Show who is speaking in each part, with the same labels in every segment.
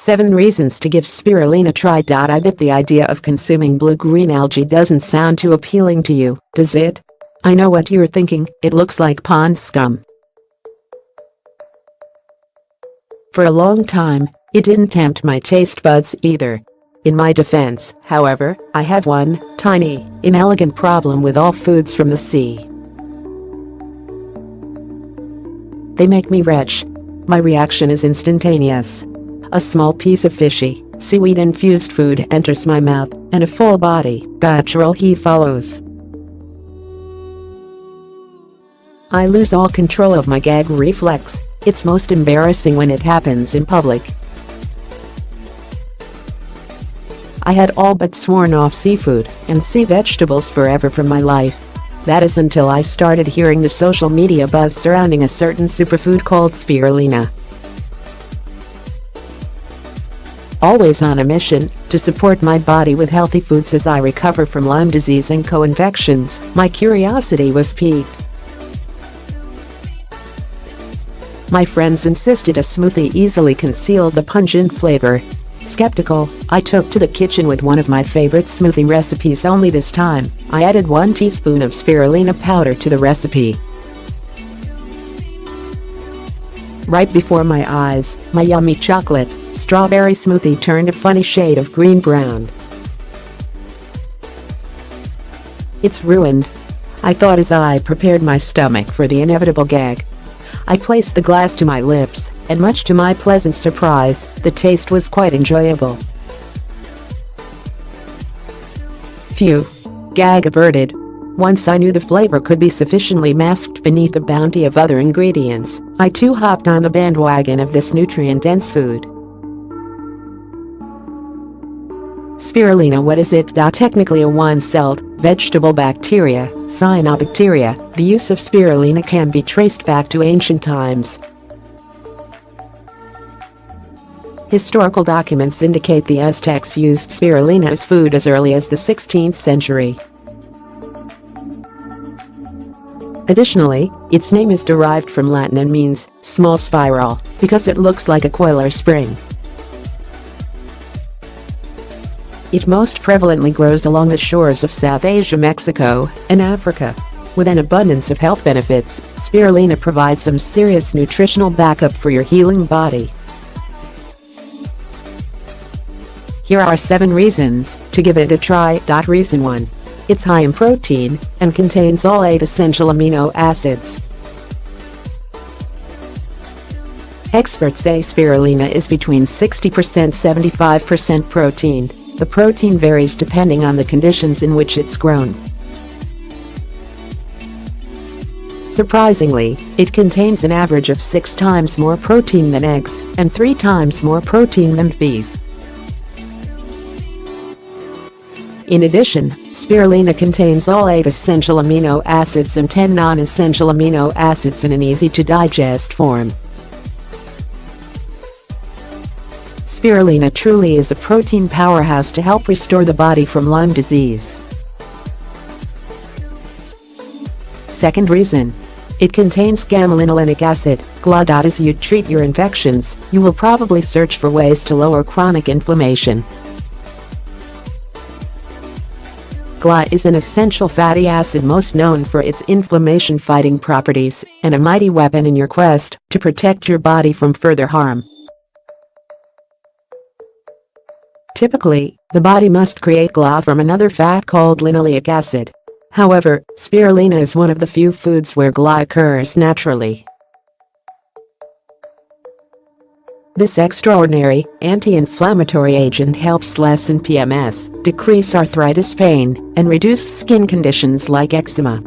Speaker 1: 7 reasons to give spirulina a try. I bet the idea of consuming blue-green algae doesn't sound too appealing to you, does it? I know what you're thinking, it looks like pond scum. For a long time, it didn't tempt my taste buds either. In my defense, however, I have one tiny, inelegant problem with all foods from the sea. They make me retch. My reaction is instantaneous. A small piece of fishy, seaweed-infused food enters my mouth, and a full-body, guttural heave follows. I lose all control of my gag reflex. It's most embarrassing when it happens in public. I had all but sworn off seafood and sea vegetables forever from my life. That is until I started hearing the social media buzz surrounding a certain superfood called spirulina. Always on a mission to support my body with healthy foods as I recover from Lyme disease and co-infections, my curiosity was piqued. My friends insisted a smoothie easily concealed the pungent flavor. Skeptical, I took to the kitchen with one of my favorite smoothie recipes, only this time, I added 1 teaspoon of spirulina powder to the recipe. Right before my eyes, my yummy chocolate, strawberry smoothie turned a funny shade of green-brown. It's ruined, I thought as I prepared my stomach for the inevitable gag. I placed the glass to my lips, and much to my pleasant surprise, the taste was quite enjoyable. Phew. Gag averted. Once I knew the flavor could be sufficiently masked beneath the bounty of other ingredients, I too hopped on the bandwagon of this nutrient-dense food. Spirulina, what is it? Technically a one-celled, vegetable bacteria, cyanobacteria. The use of spirulina can be traced back to ancient times. Historical documents indicate the Aztecs used spirulina as food as early as the 16th century. Additionally, its name is derived from Latin and means small spiral because it looks like a coil or spring. It most prevalently grows along the shores of South Asia, Mexico, and Africa. With an abundance of health benefits, spirulina provides some serious nutritional backup for your healing body. Here are 7 reasons to give it a try. Reason 1. It's high in protein and contains all 8 essential amino acids. Experts say spirulina is between 60%–75% protein. The protein varies depending on the conditions in which it's grown. Surprisingly, it contains an average of 6 times more protein than eggs and 3 times more protein than beef. In addition, spirulina contains all 8 essential amino acids and 10 non-essential amino acids in an easy-to-digest form. Spirulina truly is a protein powerhouse to help restore the body from Lyme disease. Second reason. It contains gamma-linolenic acid, GLA. As you treat your infections, you will probably search for ways to lower chronic inflammation. GLA is an essential fatty acid most known for its inflammation-fighting properties and a mighty weapon in your quest to protect your body from further harm. Typically, the body must create GLA from another fat called linoleic acid. However, spirulina is one of the few foods where GLA occurs naturally. This extraordinary, anti-inflammatory agent helps lessen PMS, decrease arthritis pain, and reduce skin conditions like eczema.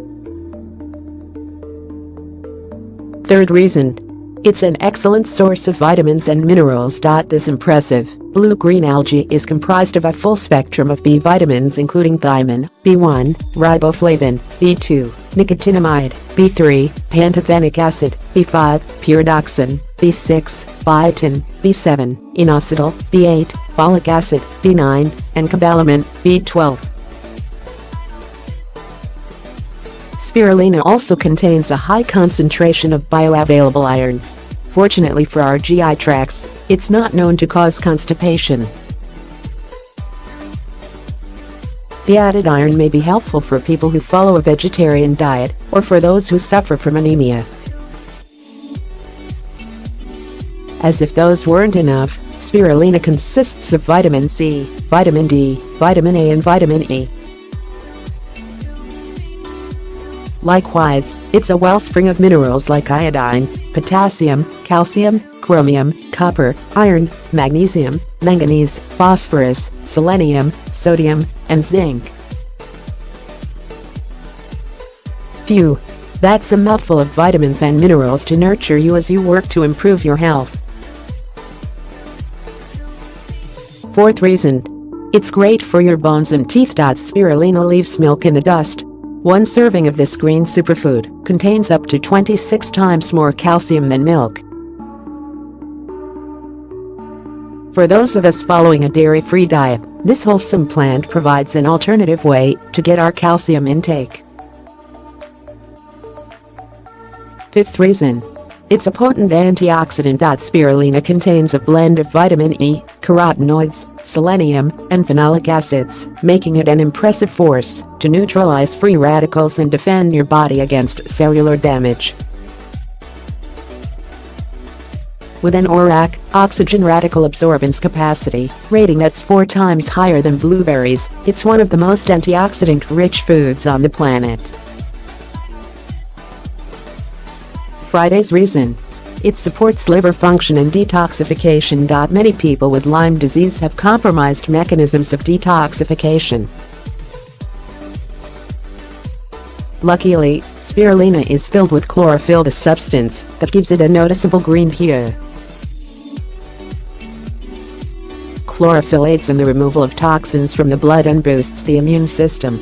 Speaker 1: Third reason. It's an excellent source of vitamins and minerals. This impressive, blue-green algae is comprised of a full spectrum of B vitamins including thiamine, B1, riboflavin, B2, nicotinamide, B3, pantothenic acid, B5, pyridoxine, B6, biotin, B7, inositol, B8, folic acid, B9, and cobalamin, B12. Spirulina also contains a high concentration of bioavailable iron. Fortunately for our GI tracts, It's not known to cause constipation. The added iron may be helpful for people who follow a vegetarian diet or for those who suffer from anemia. As if those weren't enough, spirulina consists of vitamin C, vitamin D, vitamin A and vitamin E. Likewise, it's a wellspring of minerals like iodine, potassium, calcium, chromium, copper, iron, magnesium, manganese, phosphorus, selenium, sodium, and zinc. Phew! That's a mouthful of vitamins and minerals to nurture you as you work to improve your health. Fourth reason. It's great for your bones and teeth. Spirulina leaves milk in the dust. One serving of this green superfood contains up to 26 times more calcium than milk. For those of us following a dairy-free diet, this wholesome plant provides an alternative way to get our calcium intake. Fifth reason. It's a potent antioxidant. Spirulina contains a blend of vitamin E, carotenoids, selenium, and phenolic acids, making it an impressive force to neutralize free radicals and defend your body against cellular damage. With an ORAC, oxygen radical absorbance capacity, rating that's 4 times higher than blueberries, it's one of the most antioxidant-rich foods on the planet. Friday's reason. It supports liver function and detoxification. Many people with Lyme disease have compromised mechanisms of detoxification. Luckily, spirulina is filled with chlorophyll, the substance that gives it a noticeable green hue. Chlorophyll aids in the removal of toxins from the blood and boosts the immune system.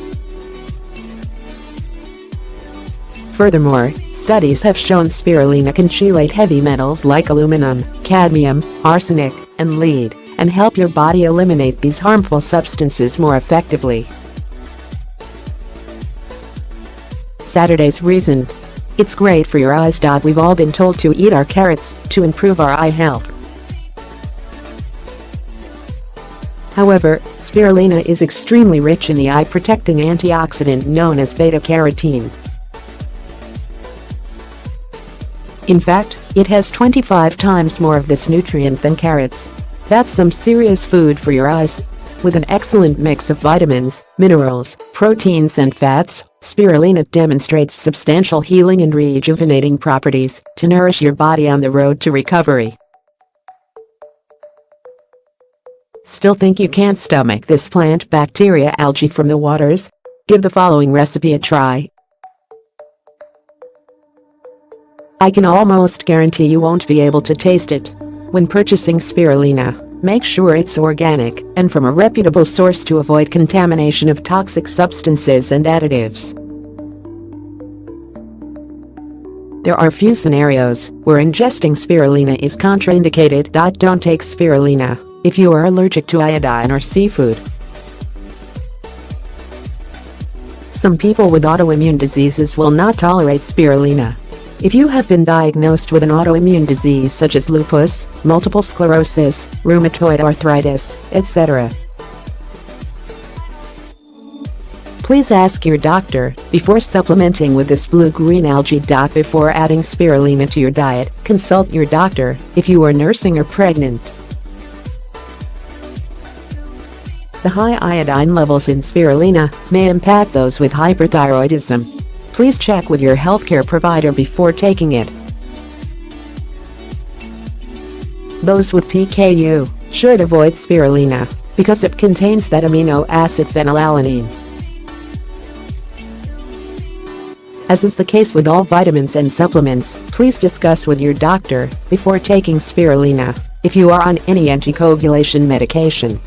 Speaker 1: Furthermore, studies have shown spirulina can chelate heavy metals like aluminum, cadmium, arsenic, and lead, and help your body eliminate these harmful substances more effectively. Saturday's reason. It's great for your eyes. We've all been told to eat our carrots to improve our eye health. However, spirulina is extremely rich in the eye-protecting antioxidant known as beta-carotene. In fact, it has 25 times more of this nutrient than carrots. That's some serious food for your eyes. With an excellent mix of vitamins, minerals, proteins and fats, spirulina demonstrates substantial healing and rejuvenating properties to nourish your body on the road to recovery. Still think you can't stomach this plant bacteria algae from the waters? Give the following recipe a try. I can almost guarantee you won't be able to taste it. When purchasing spirulina, make sure it's organic and from a reputable source to avoid contamination of toxic substances and additives. There are few scenarios where ingesting spirulina is contraindicated. Don't take spirulina if you are allergic to iodine or seafood. Some people with autoimmune diseases will not tolerate spirulina. If you have been diagnosed with an autoimmune disease such as lupus, multiple sclerosis, rheumatoid arthritis, etc., please ask your doctor before supplementing with this blue-green algae. Before adding spirulina to your diet, consult your doctor if you are nursing or pregnant. The high iodine levels in spirulina may impact those with hyperthyroidism. Please check with your healthcare provider before taking it. Those with PKU should avoid spirulina because it contains that amino acid phenylalanine. As is the case with all vitamins and supplements, please discuss with your doctor before taking spirulina if you are on any anticoagulation medication.